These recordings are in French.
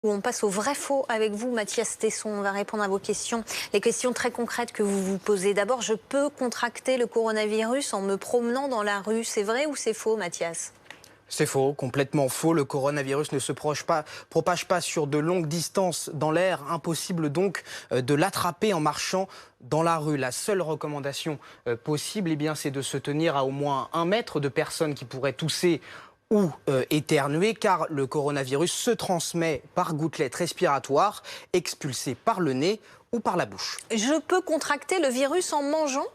On passe au vrai-faux avec vous, Mathias Tesson. On va répondre à vos questions, les questions très concrètes que vous vous posez. D'abord, je peux contracter le coronavirus en me promenant dans la rue. C'est vrai ou c'est faux, Mathias ? C'est faux, complètement faux. Le coronavirus ne se propage pas sur de longues distances dans l'air. Impossible donc de l'attraper en marchant dans la rue. La seule recommandation possible, c'est de se tenir à au moins 1 mètre de personnes qui pourraient tousser ou éternuer, car le coronavirus se transmet par gouttelettes respiratoires expulsées par le nez ou par la bouche. Je peux contracter le virus en mangeant ?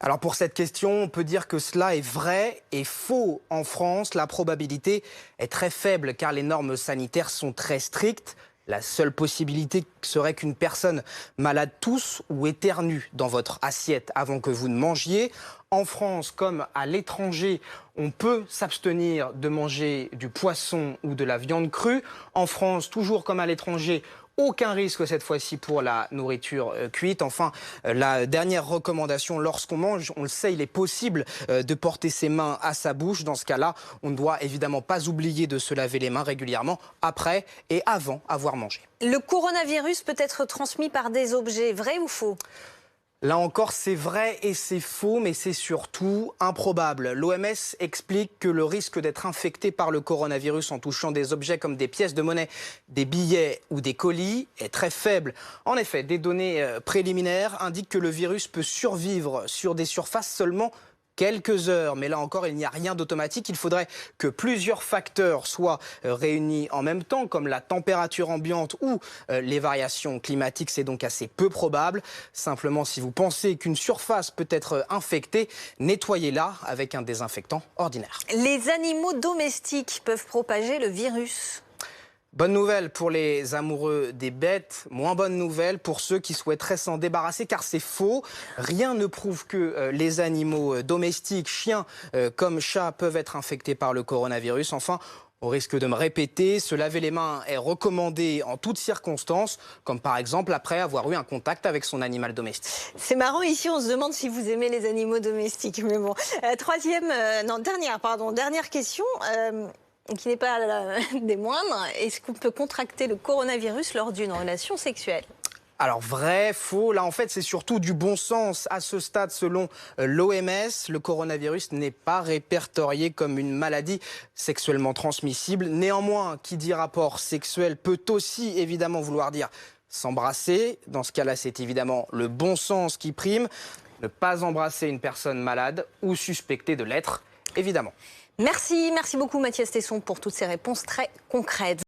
Alors pour cette question, on peut dire que cela est vrai et faux. En France, la probabilité est très faible car les normes sanitaires sont très strictes. La seule possibilité serait qu'une personne malade tousse ou éternue dans votre assiette avant que vous ne mangiez. En France, comme à l'étranger, on peut s'abstenir de manger du poisson ou de la viande crue. En France, toujours comme à l'étranger, aucun risque cette fois-ci pour la nourriture cuite. Enfin, la dernière recommandation, lorsqu'on mange, on le sait, il est possible de porter ses mains à sa bouche. Dans ce cas-là, on ne doit évidemment pas oublier de se laver les mains régulièrement après et avant avoir mangé. Le coronavirus peut être transmis par des objets, vrai ou faux ? Là encore, c'est vrai et c'est faux, mais c'est surtout improbable. L'OMS explique que le risque d'être infecté par le coronavirus en touchant des objets comme des pièces de monnaie, des billets ou des colis est très faible. En effet, des données préliminaires indiquent que le virus peut survivre sur des surfaces seulement quelques heures, mais là encore, il n'y a rien d'automatique. Il faudrait que plusieurs facteurs soient réunis en même temps, comme la température ambiante ou les variations climatiques. C'est donc assez peu probable. Simplement, si vous pensez qu'une surface peut être infectée, nettoyez-la avec un désinfectant ordinaire. Les animaux domestiques peuvent propager le virus ? Bonne nouvelle pour les amoureux des bêtes, moins bonne nouvelle pour ceux qui souhaiteraient s'en débarrasser, car c'est faux. Rien ne prouve que les animaux domestiques, chiens comme chats, peuvent être infectés par le coronavirus. Enfin, au risque de me répéter, se laver les mains est recommandé en toutes circonstances, comme par exemple après avoir eu un contact avec son animal domestique. C'est marrant, ici on se demande si vous aimez les animaux domestiques, mais bon. Dernière question. Qui n'est pas des moindres, est-ce qu'on peut contracter le coronavirus lors d'une relation sexuelle ? Alors vrai, faux, là en fait c'est surtout du bon sens. À ce stade, selon l'OMS, le coronavirus n'est pas répertorié comme une maladie sexuellement transmissible. Néanmoins, qui dit rapport sexuel peut aussi évidemment vouloir dire s'embrasser. Dans ce cas-là, c'est évidemment le bon sens qui prime. Ne pas embrasser une personne malade ou suspectée de l'être, évidemment. Merci beaucoup Mathias Tesson pour toutes ces réponses très concrètes.